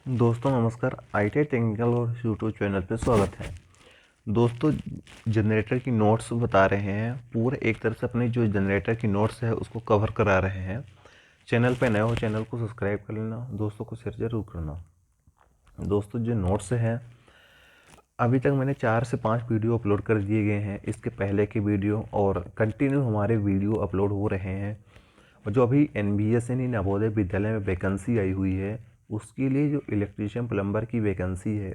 दोस्तों नमस्कार। ITI technical और यूट्यूब चैनल पे स्वागत है। दोस्तों जनरेटर की नोट्स बता रहे हैं, पूरे एक तरह से अपने जो जनरेटर की नोट्स है उसको कवर करा रहे हैं। चैनल पे नए हो चैनल को सब्सक्राइब कर लेना, दोस्तों को शेयर जरूर करना। दोस्तों जो नोट्स हैं अभी तक मैंने 4 से 5 वीडियो अपलोड कर दिए गए हैं, इसके पहले के वीडियो, और कंटिन्यू हमारे वीडियो अपलोड हो रहे हैं। और जो अभी NBS यानी नवोदय विद्यालय में वैकेंसी आई हुई है, उसके लिए जो इलेक्ट्रीशियन प्लम्बर की वैकेंसी है,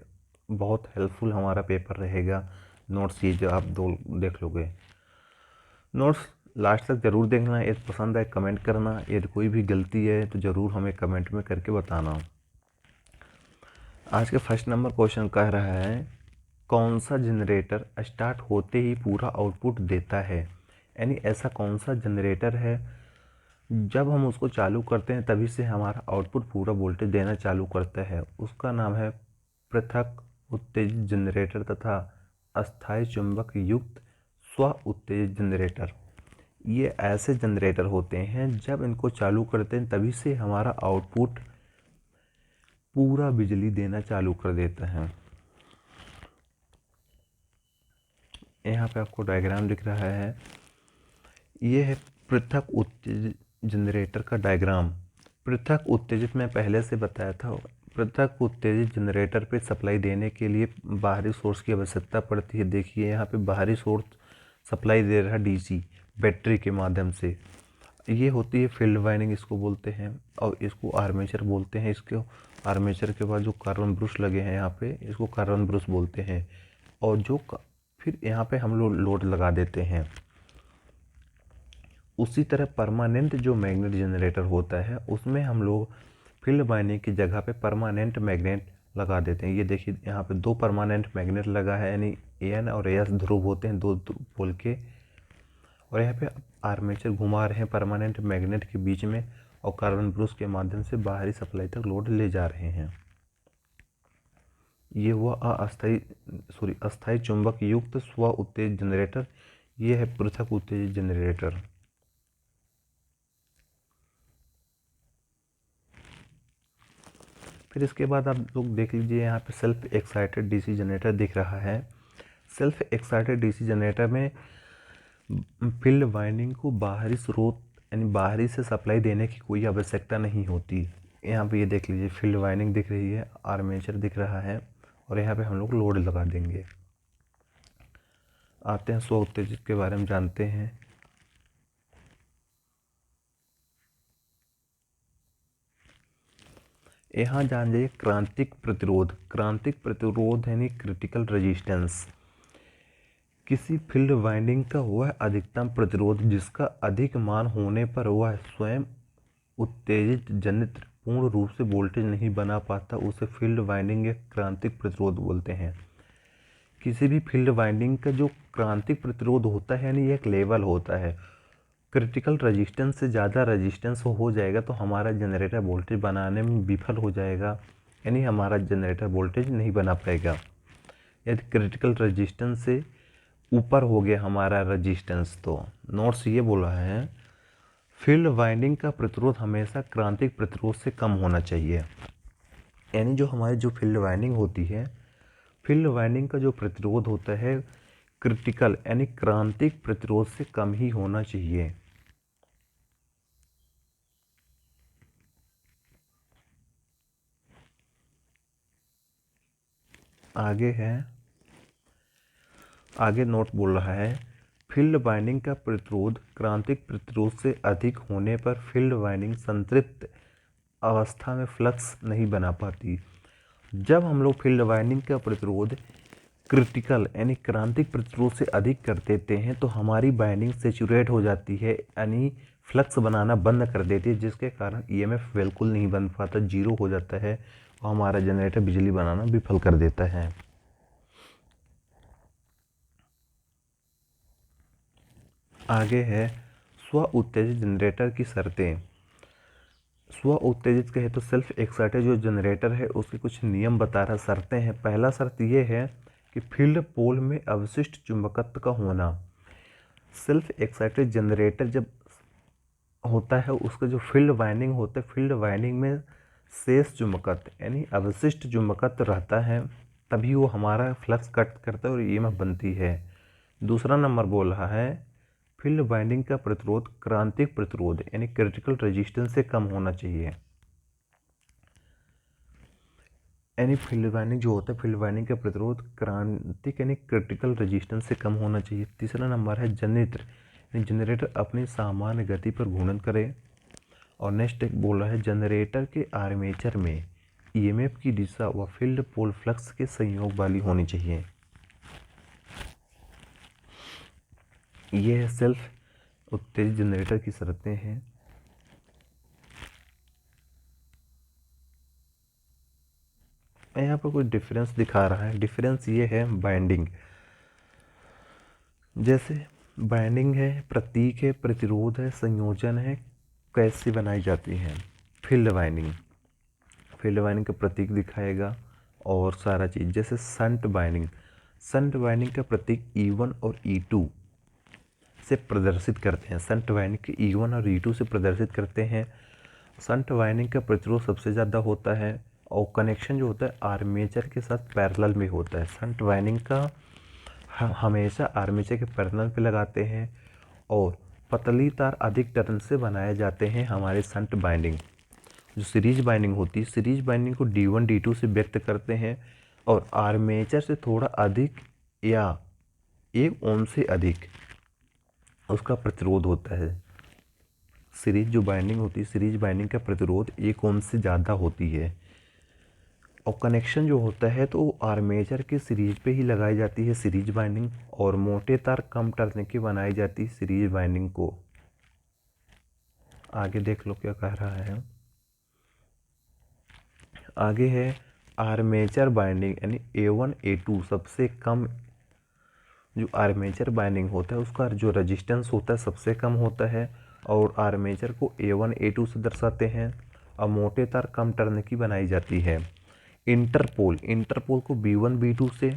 बहुत हेल्पफुल हमारा पेपर रहेगा। नोट्स ये जो आप देख लोगे, नोट्स लास्ट तक ज़रूर देखना। यदि पसंद है कमेंट करना, यदि कोई भी गलती है तो ज़रूर हमें कमेंट में करके बताना। आज के फर्स्ट नंबर क्वेश्चन कह रहा है, कौन सा जनरेटर स्टार्ट होते ही पूरा आउटपुट देता है। यानी ऐसा कौन सा जनरेटर है जब हम उसको चालू करते हैं तभी से हमारा आउटपुट पूरा वोल्टेज देना चालू करता है। उसका नाम है पृथक उत्तेजित जनरेटर तथा अस्थायी चुंबक युक्त स्व उत्तेजित जनरेटर। ये ऐसे जनरेटर होते हैं जब इनको चालू करते हैं तभी से हमारा आउटपुट पूरा बिजली देना चालू कर देता है। यहाँ पे आपको डायग्राम दिख रहा है, ये है पृथक उत्तेजित जनरेटर का डायग्राम। पृथक उत्तेजित मैं पहले से बताया था। पृथक उत्तेजित जनरेटर पे सप्लाई देने के लिए बाहरी सोर्स की आवश्यकता पड़ती है। देखिए यहाँ पे बाहरी सोर्स सप्लाई दे रहा है DC बैटरी के माध्यम से। ये होती है फील्ड वाइंडिंग इसको बोलते हैं, और इसको आर्मेचर बोलते हैं। इसको आर्मेचर के बाद जो कार्बन ब्रश लगे हैं यहाँ पे, इसको कार्बन ब्रश बोलते हैं। और जो फिर यहाँ पे हम लोग लोड लगा देते हैं। उसी तरह परमानेंट जो मैग्नेट जनरेटर होता है उसमें हम लोग फील्ड वाइंडिंग की जगह पे परमानेंट मैग्नेट लगा देते हैं। ये देखिए यहाँ पे 2 परमानेंट मैग्नेट लगा है, यानी AN और AS ध्रुव होते हैं 2 पोल के। और यहाँ पे आर्मेचर घुमा रहे हैं परमानेंट मैग्नेट के बीच में, और कार्बन ब्रश के माध्यम से बाहरी सप्लाई तक लोड ले जा रहे हैं। ये हुआ अस्थायी चुंबक युक्त स्व उत्तेजित जनरेटर। ये है पृथक उत्तेजित जनरेटर। फिर इसके बाद आप लोग देख लीजिए, यहाँ पे सेल्फ एक्साइटेड DC जनरेटर दिख रहा है। सेल्फ एक्साइटेड DC जनरेटर में फील्ड वाइंडिंग को बाहरी स्रोत यानी बाहरी से सप्लाई देने की कोई आवश्यकता नहीं होती। यहाँ पे ये देख लीजिए, फील्ड वाइंडिंग दिख रही है, आर्मेचर दिख रहा है, और यहाँ पे हम लोग लोड लगा देंगे। आते हैं स्व उत्तेजित के बारे में जानते हैं। यहाँ जान जाइए क्रांतिक प्रतिरोध। क्रांतिक प्रतिरोध यानी क्रिटिकल रेजिस्टेंस, किसी फील्ड वाइंडिंग का वह अधिकतम प्रतिरोध जिसका अधिक मान होने पर वह स्वयं उत्तेजित जनित्र पूर्ण रूप से वोल्टेज नहीं बना पाता, उसे फील्ड वाइंडिंग या क्रांतिक प्रतिरोध बोलते हैं। किसी भी फील्ड वाइंडिंग का जो क्रांतिक प्रतिरोध होता है यानी एक लेवल होता है, क्रिटिकल रेजिस्टेंस से ज़्यादा रेजिस्टेंस हो जाएगा तो हमारा जनरेटर वोल्टेज बनाने में विफल हो जाएगा, यानी हमारा जनरेटर वोल्टेज नहीं बना पाएगा। यदि क्रिटिकल रेजिस्टेंस से ऊपर हो गया हमारा रेजिस्टेंस, तो नोट्स ये बोला है फील्ड वाइंडिंग का प्रतिरोध हमेशा क्रांतिक प्रतिरोध से कम होना चाहिए। यानी जो हमारी जो फील्ड वाइंडिंग होती है, फील्ड वाइंडिंग का जो प्रतिरोध होता है क्रिटिकल यानी क्रांतिक प्रतिरोध से कम ही होना चाहिए। आगे नोट बोल रहा है, फील्ड वाइंडिंग का प्रतिरोध क्रांतिक प्रतिरोध से अधिक होने पर फील्ड वाइंडिंग संतृप्त अवस्था में फ्लक्स नहीं बना पाती। जब हम लोग फील्ड वाइंडिंग का प्रतिरोध क्रिटिकल यानी क्रांतिक प्रतिरोध से अधिक कर देते हैं तो हमारी वाइंडिंग सेचुरेट हो जाती है, यानी फ्लक्स बनाना बंद कर देती है, जिसके कारण EMF बिल्कुल नहीं बन पाता, 0 हो जाता है, और हमारा जनरेटर बिजली बनाना विफल कर देता है। आगे है स्व उत्तेजित जनरेटर की शर्तें। स्व उत्तेजित कहे तो सेल्फ एक्साइटेड जो जनरेटर है उसके कुछ नियम बता रहा, शर्तें हैं। पहला शर्त ये है कि फील्ड पोल में अवशिष्ट चुंबकत्व का होना। सेल्फ एक्साइटेड जनरेटर जब होता है उसका जो फील्ड वाइंडिंग होता है, फील्ड वाइंडिंग में शेष चुंबकत्व यानी अवशिष्ट चुंबकत्व रहता है, तभी वो हमारा फ्लक्स कट करता है और ईएमएफ बनती है। दूसरा नंबर बोल रहा है फील्ड वाइंडिंग का प्रतिरोध क्रांतिक प्रतिरोध यानी क्रिटिकल रेजिस्टेंस से कम होना चाहिए। यानी फील्ड वाइंडिंग जो होता है, फील्ड वाइंडिंग का प्रतिरोध क्रांतिक यानी क्रिटिकल रेजिस्टेंस से कम होना चाहिए। तीसरा नंबर है जनरेटर, यानी जनरेटर अपनी सामान्य गति पर घूर्णन करे। और नेक्स्ट एक बोल रहा है जनरेटर के आर्मेचर में ईएमएफ की दिशा व फील्ड पोल फ्लक्स के संयोग वाली होनी चाहिए। ये है सेल्फ उत्तेजित जनरेटर की शर्तें हैं। यहाँ पर कोई डिफरेंस दिखा रहा है। डिफरेंस ये है बाइंडिंग, जैसे बाइंडिंग है, प्रतीक है, प्रतिरोध है, संयोजन है, कैसे बनाई जाती है। फील्ड वाइंडिंग, फील्ड वाइंडिंग का प्रतीक दिखाएगा और सारा चीज़। जैसे संट बाइंडिंग, संट बाइंडिंग का प्रतीक E1 और E2 से प्रदर्शित करते हैं। संट वाइंडिंग के E1 और E2 से प्रदर्शित करते हैं। संट वाइंडिंग का प्रतिरोध सबसे ज़्यादा होता है और कनेक्शन जो होता है आर्मेचर के साथ पैरेलल में होता है। संट वाइंडिंग का हमेशा आर्मेचर के पैरेलल पे लगाते हैं और पतली तार अधिक टर्न से बनाए जाते हैं हमारे संट बाइंडिंग। जो सीरीज बाइंडिंग होती है, सीरीज बाइंडिंग को D1 D2 से व्यक्त करते हैं और आर्मेचर से थोड़ा अधिक या 1 ओम से अधिक उसका प्रतिरोध होता है। सीरीज जो बाइंडिंग होती है, सीरीज बाइंडिंग का प्रतिरोध 1 ओम से ज़्यादा होती है। और कनेक्शन जो होता है तो आर्मेचर के सीरीज पे ही लगाई जाती है सीरीज बाइंडिंग, और मोटे तार कम टर्न की बनाई जाती है सीरीज बाइंडिंग को। आगे देख लो क्या कह रहा है। आगे है आर्मेचर बाइंडिंग, यानी A1 A2 सबसे कम जो आर्मेचर बाइंडिंग होता है उसका जो रेजिस्टेंस होता है सबसे कम होता है, और आर्मेचर को A1 A2 से दर्शाते हैं और मोटे तार कम टर्न की बनाई जाती है। इंटरपोल, इंटरपोल को B1 B2 से,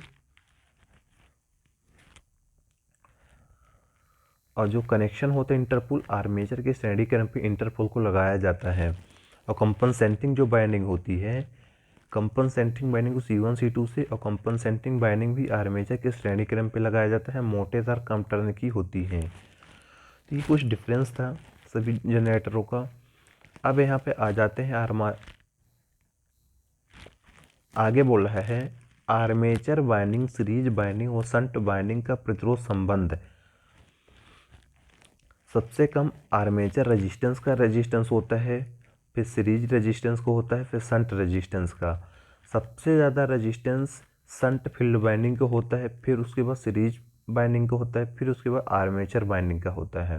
और जो कनेक्शन होता है इंटरपोल आर्मेचर के श्रेणी क्रम पे इंटरपोल को लगाया जाता है। और कंपनसेटिंग जो बाइंडिंग होती है, कंपनसेटिंग बाइंडिंग को C1 C2 से, और कंपनसेटिंग बाइंडिंग भी आर्मेचर के श्रेणी क्रम पे लगाया जाता है, मोटे तार कम टर्न की होती है। तो ये कुछ डिफरेंस था सभी जनरेटरों का। अब यहाँ पे आ जाते हैं आगे बोल रहा है आर्मेचर बाइंडिंग, सीरीज बाइंडिंग और शंट बाइंडिंग का प्रतिरोध संबंध। सबसे कम आर्मेचर रेजिस्टेंस का रेजिस्टेंस होता है, फिर सीरीज रेजिस्टेंस को होता है, फिर शंट रेजिस्टेंस का। सबसे ज़्यादा रेजिस्टेंस शंट फील्ड बाइंडिंग का होता है, फिर उसके बाद सीरीज बाइंडिंग का होता है, फिर उसके बाद आर्मेचर बाइंडिंग का होता है।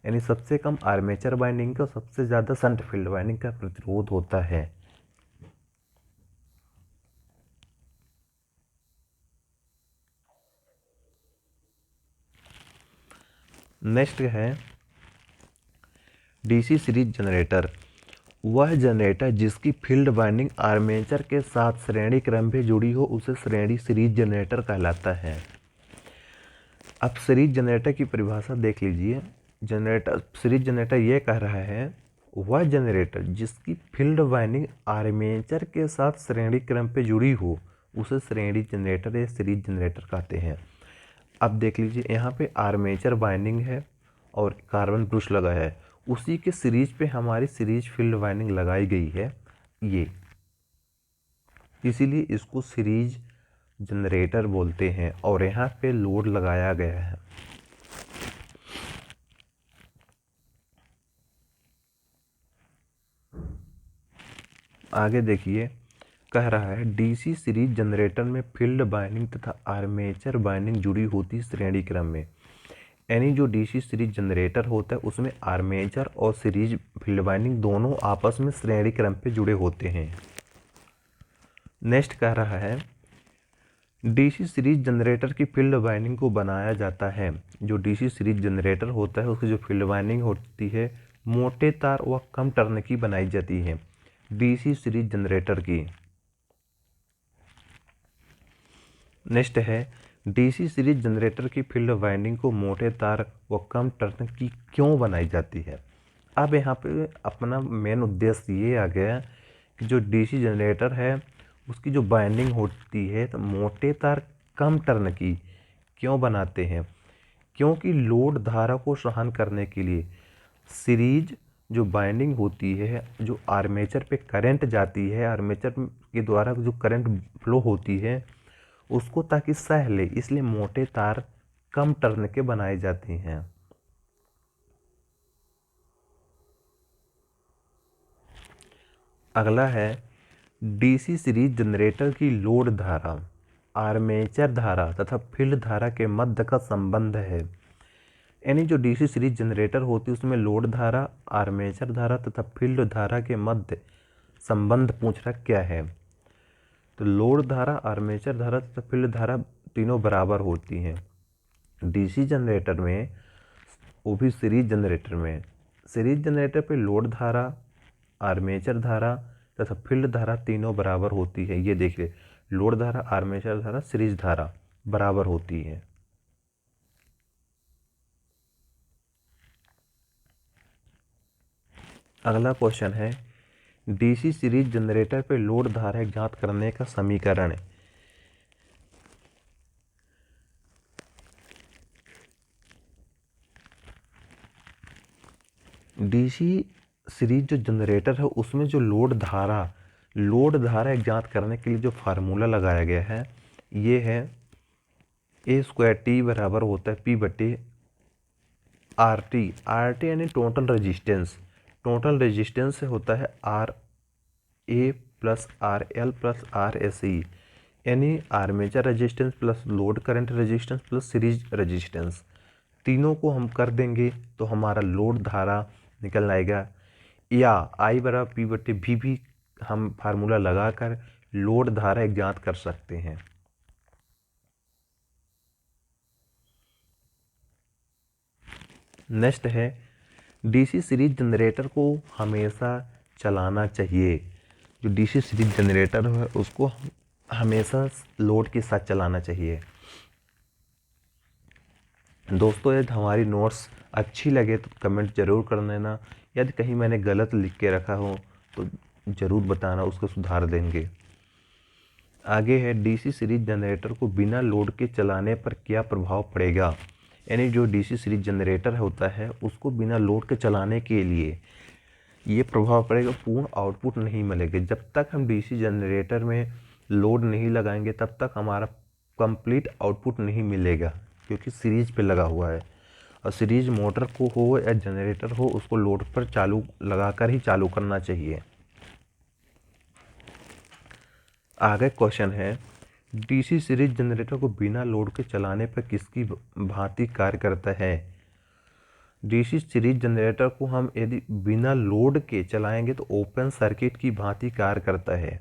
यानी सबसे कम आर्मेचर बाइंडिंग का, सबसे ज़्यादा शंट फील्ड बाइंडिंग का प्रतिरोध होता है। नेक्स्ट है डीसी सीरीज जनरेटर। वह जनरेटर जिसकी फील्ड वाइंडिंग आर्मेचर के साथ श्रेणी क्रम में जुड़ी हो उसे श्रेणी सीरीज जनरेटर कहलाता है। अब सीरीज जनरेटर की परिभाषा देख लीजिए। जनरेटर, सीरीज जनरेटर ये कह रहा है वह जनरेटर जिसकी फील्ड वाइंडिंग आर्मेचर के साथ श्रेणी क्रम पे जुड़ी हो उसे श्रेणी जनरेटर या सीरीज जनरेटर कहते हैं। अब देख लीजिए यहाँ पे आर्मेचर बाइंडिंग है और कार्बन ब्रश लगा है, उसी के सीरीज पे हमारी सीरीज फील्ड वाइंडिंग लगाई गई है ये, इसीलिए इसको सीरीज जनरेटर बोलते हैं और यहाँ पे लोड लगाया गया है। आगे देखिए कह रहा है डीसी सीरीज जनरेटर में फील्ड बाइंडिंग तथा आर्मेचर बाइंडिंग जुड़ी होती श्रेणी क्रम में। यानी जो डीसी सीरीज जनरेटर होता है उसमें आर्मेचर और सीरीज फील्ड बाइंडिंग दोनों आपस में श्रेणी क्रम पे जुड़े होते हैं। नेक्स्ट कह रहा है डीसी सीरीज जनरेटर की फील्ड वाइंडिंग को बनाया जाता है। जो डीसी सीरीज जनरेटर होता है उसकी जो फील्ड वाइंडिंग होती है मोटे तार व कम टर्न की बनाई जाती है डीसी सीरीज जनरेटर की। नेक्स्ट है डीसी सीरीज जनरेटर की फील्ड वाइंडिंग को मोटे तार व कम टर्न की क्यों बनाई जाती है। अब यहाँ पे अपना मेन उद्देश्य ये आ गया कि जो डीसी जनरेटर है उसकी जो बाइंडिंग होती है तो मोटे तार कम टर्न की क्यों बनाते हैं? क्योंकि लोड धारा को सहन करने के लिए सीरीज जो बाइंडिंग होती है, जो आर्मेचर पे करंट जाती है, आर्मेचर के द्वारा जो करंट फ्लो होती है उसको ताकि सह ले, इसलिए मोटे तार कम टर्न के बनाए जाते हैं। अगला है डीसी सीरीज जनरेटर की लोड धारा आर्मेचर धारा तथा फील्ड धारा के मध्य का संबंध है। यानी जो डीसी सीरीज जनरेटर होती है उसमें लोड धारा, आर्मेचर धारा तथा फील्ड धारा के मध्य संबंध पूछ रहा क्या है? तो लोड धारा, आर्मेचर धारा तथा फील्ड धारा तीनों बराबर होती हैं डीसी जनरेटर में, वो भी सीरीज जनरेटर में। सीरीज जनरेटर पे लोड धारा, आर्मेचर धारा तथा फील्ड धारा तीनों बराबर होती है। ये देखिए, लोड धारा, आर्मेचर धारा, सीरीज धारा बराबर होती है। अगला क्वेश्चन है डीसी सीरीज जनरेटर पे लोड धारा ज्ञात करने का समीकरण। डीसी सीरीज जो जनरेटर है उसमें जो लोड धारा ज्ञात करने के लिए जो फार्मूला लगाया गया है ये है A² बराबर होता है P/RT। RT यानी टोटल रेजिस्टेंस से होता है RA plus RL plus RSE, यानी armature resistance plus load current resistance plus series resistance. तीनों को हम कर देंगे तो हमारा लोड धारा निकल आएगा, या I बराबर P/V भी हम फार्मूला लगाकर लोड धारा ज्ञात कर सकते हैं। नेक्स्ट है डीसी सीरीज जनरेटर को हमेशा चलाना चाहिए। जो डीसी सीरीज जनरेटर है उसको हमेशा लोड के साथ चलाना चाहिए। दोस्तों यदि हमारी नोट्स अच्छी लगे तो कमेंट ज़रूर कर देना, यदि कहीं मैंने गलत लिख के रखा हो तो ज़रूर बताना, उसको सुधार देंगे। आगे है डीसी सीरीज जनरेटर को बिना लोड के चलाने पर क्या प्रभाव पड़ेगा। यानी जो डीसी सीरीज जनरेटर होता है उसको बिना लोड के चलाने के लिए ये प्रभाव पड़ेगा, पूर्ण आउटपुट नहीं मिलेगा। जब तक हम डीसी जनरेटर में लोड नहीं लगाएंगे तब तक हमारा कंप्लीट आउटपुट नहीं मिलेगा, क्योंकि सीरीज पे लगा हुआ है। और सीरीज मोटर को हो या जनरेटर हो उसको लोड पर चालू लगाकर ही चालू करना चाहिए। आगे क्वेश्चन है डीसी सीरीज जनरेटर को बिना लोड के चलाने पर किसकी भांति कार्य करता है। डीसी सीरीज जनरेटर को हम यदि बिना लोड के चलाएंगे तो ओपन सर्किट की भांति कार्य करता है।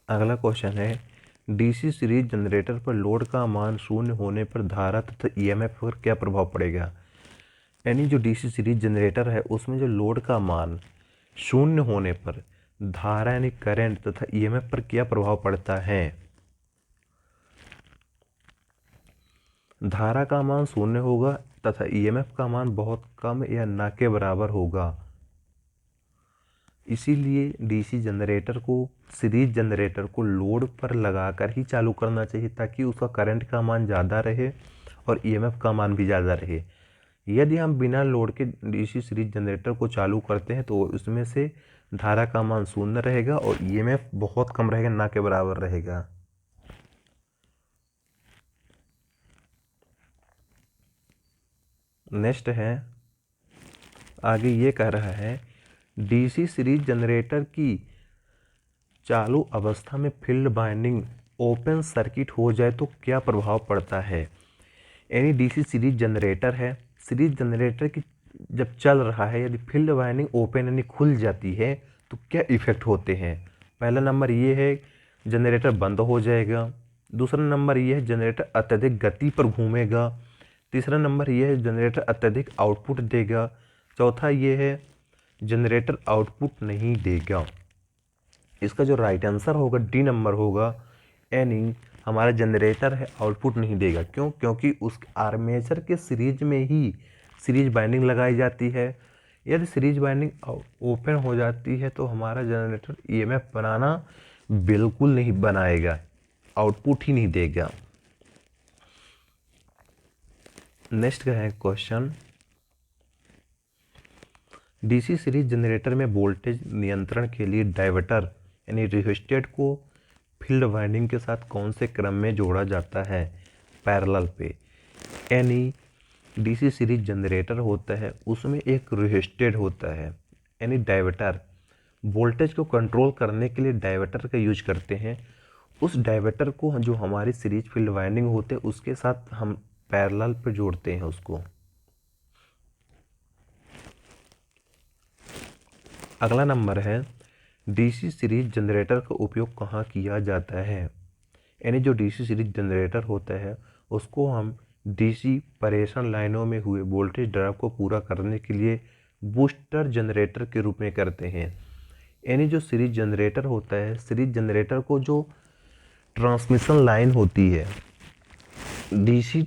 अगला क्वेश्चन है डीसी सीरीज जनरेटर पर लोड का मान शून्य होने पर धारा तथा ईएमएफ पर क्या प्रभाव पड़ेगा। यानी जो डीसी सीरीज जनरेटर है उसमें जो लोड का मान शून्य होने पर धारा यानी करंट तथा ईएमएफ पर क्या प्रभाव पड़ता है। धारा का मान शून्य होगा तथा ईएमएफ का मान बहुत कम या ना के बराबर होगा। इसीलिए डीसी जनरेटर को, सीरीज जनरेटर को लोड पर लगाकर ही चालू करना चाहिए ताकि उसका करंट का मान ज़्यादा रहे और ईएमएफ का मान भी ज़्यादा रहे। यदि हम बिना लोड के डीसी सीरीज जनरेटर को चालू करते हैं तो उसमें से धारा का मान शून्य रहेगा और ईएमएफ बहुत कम रहेगा, ना के बराबर रहेगा। नेक्स्ट है आगे ये कह रहा है डीसी सीरीज जनरेटर की चालू अवस्था में फील्ड बाइंडिंग ओपन सर्किट हो जाए तो क्या प्रभाव पड़ता है। यानी डीसी सीरीज जनरेटर है, सीरीज जनरेटर की जब चल रहा है यदि फील्ड बाइंडिंग ओपन यानी खुल जाती है तो क्या इफ़ेक्ट होते हैं। पहला नंबर ये है जनरेटर बंद हो जाएगा। दूसरा नंबर ये है जनरेटर अत्यधिक गति पर घूमेगा। तीसरा नंबर ये है जनरेटर अत्यधिक आउटपुट देगा। चौथा ये है जनरेटर आउटपुट नहीं देगा। इसका जो राइट आंसर होगा डी नंबर होगा, यानी हमारा जनरेटर है आउटपुट नहीं देगा। क्यों? क्योंकि उस आर्मेचर के सीरीज में ही सीरीज बाइंडिंग लगाई जाती है। यदि सीरीज बाइंडिंग ओपन हो जाती है तो हमारा जनरेटर ईएमएफ बनाना बिल्कुल नहीं बनाएगा, आउटपुट ही नहीं देगा। नेक्स्ट का है क्वेश्चन, डीसी सीरीज जनरेटर में वोल्टेज नियंत्रण के लिए डाइवर्टर यानी रियोस्टेट को फील्ड वाइंडिंग के साथ कौन से क्रम में जोड़ा जाता है? पैरेलल पे। यानी डीसी सीरीज जनरेटर होता है, उसमें एक रियोस्टेट होता है यानी डाइवर्टर, वोल्टेज को कंट्रोल करने के लिए डाइवर्टर का यूज करते हैं। उस डाइवर्टर को जो हमारी सीरीज फील्ड वाइंडिंग होते हैं उसके साथ हम पैरेलल पे जोड़ते हैं उसको। अगला नंबर है, डीसी सीरीज जनरेटर का उपयोग कहाँ किया जाता है? यानी जो डीसी सीरीज जनरेटर होता है उसको हम डीसी परेशान लाइनों में हुए वोल्टेज ड्रॉप को पूरा करने के लिए बूस्टर जनरेटर के रूप में करते हैं। यानी जो सीरीज जनरेटर होता है, सीरीज जनरेटर को जो ट्रांसमिशन लाइन होती है डीसी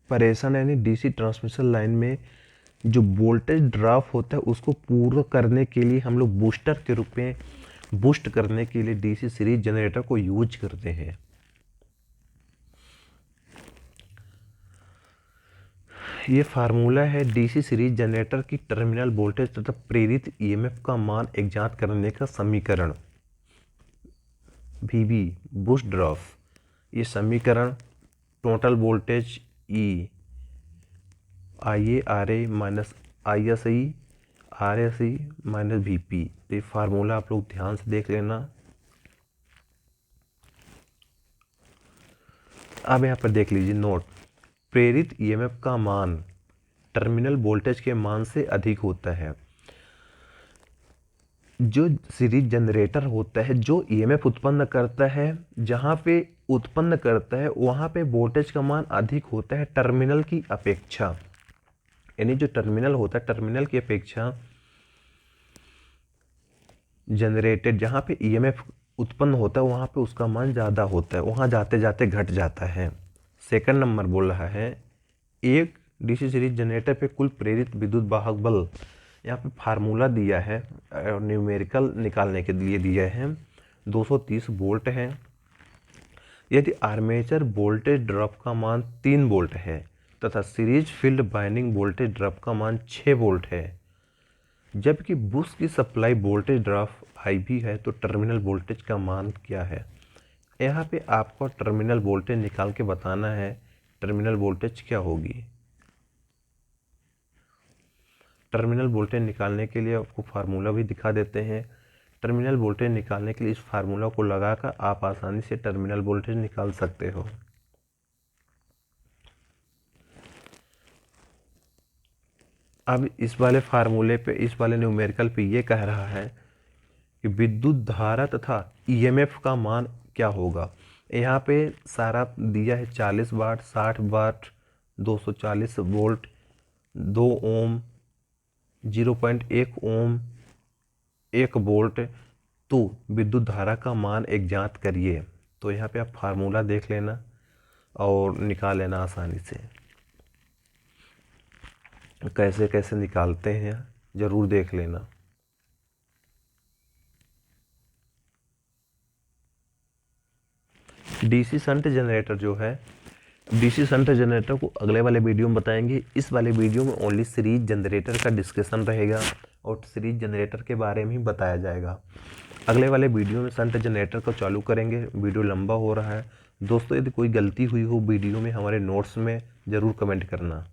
परेशान यानी डीसी ट्रांसमिशन लाइन में जो वोल्टेज ड्रॉप होता है उसको पूरा करने के लिए हम लोग बूस्टर के रूप में बूस्ट करने के लिए डीसी सीरीज जनरेटर को यूज करते हैं। ये फार्मूला है डीसी सीरीज जनरेटर की टर्मिनल वोल्टेज तथा प्रेरित ईएमएफ का मान ज्ञात करने का समीकरण। वीबी बूस्ट ड्रॉप, ये समीकरण total voltage E I A R A minus I S E R S E minus V P. ये फार्मूला आप लोग ध्यान से देख लेना। अब यहाँ पर देख लीजिए नोट, प्रेरित ईएमएफ का मान टर्मिनल वोल्टेज के मान से अधिक होता है। जो सीरीज जनरेटर होता है जो ईएमएफ उत्पन्न करता है, जहाँ पे उत्पन्न करता है वहाँ पे वोल्टेज का मान अधिक होता है टर्मिनल की अपेक्षा। यानी जो टर्मिनल होता है टर्मिनल की अपेक्षा जनरेटेड जहाँ पे ईएमएफ उत्पन्न होता है वहाँ पे उसका मान ज़्यादा होता है, वहाँ जाते जाते घट जाता है। सेकंड नंबर बोल रहा है, एक डीसी सीरीज जनरेटर पे कुल प्रेरित विद्युत वाहक बल, यहाँ पे फार्मूला दिया है और न्यूमेरिकल निकालने के लिए दिया है, 230 वोल्ट है। यदि आर्मेचर वोल्टेज ड्रॉप का मान 3 वोल्ट है तथा series field binding voltage drop का मान 6 वोल्ट है, जबकि बुश की सप्लाई वोल्टेज ड्रॉप आईवी है, तो टर्मिनल वोल्टेज का मान क्या है? यहाँ पे आपको टर्मिनल वोल्टेज निकाल के बताना है टर्मिनल वोल्टेज क्या होगी। टर्मिनल वोल्टेज निकालने के लिए आपको फार्मूला भी दिखा देते हैं। टर्मिनल वोल्टेज निकालने के लिए इस फार्मूला को लगाकर आप आसानी से टर्मिनल वोल्टेज निकाल सकते हो। अब इस वाले फार्मूले पे, इस वाले न्यूमेरिकल पे ये कह रहा है कि विद्युत धारा तथा ईएमएफ का मान क्या होगा। यहाँ पे सारा दिया है 40 वाट, 60 वाट, 240 वोल्ट, 2 ओम, 0.1 ओम, 1 वोल्ट। तो विद्युत धारा का मान ज्ञात करिए। तो यहाँ पे आप फार्मूला देख लेना और निकाल लेना आसानी से। कैसे कैसे निकालते हैं ज़रूर देख लेना। डीसी शंट जनरेटर जो है, डीसी शंट जनरेटर को अगले वाले वीडियो में बताएंगे। इस वाले वीडियो में ओनली सीरीज जनरेटर का डिस्कशन रहेगा और सीरीज जनरेटर के बारे में ही बताया जाएगा। अगले वाले वीडियो में शंट जनरेटर को चालू करेंगे। वीडियो लंबा हो रहा है दोस्तों, यदि कोई गलती हुई हो वीडियो में हमारे नोट्स में ज़रूर कमेंट करना।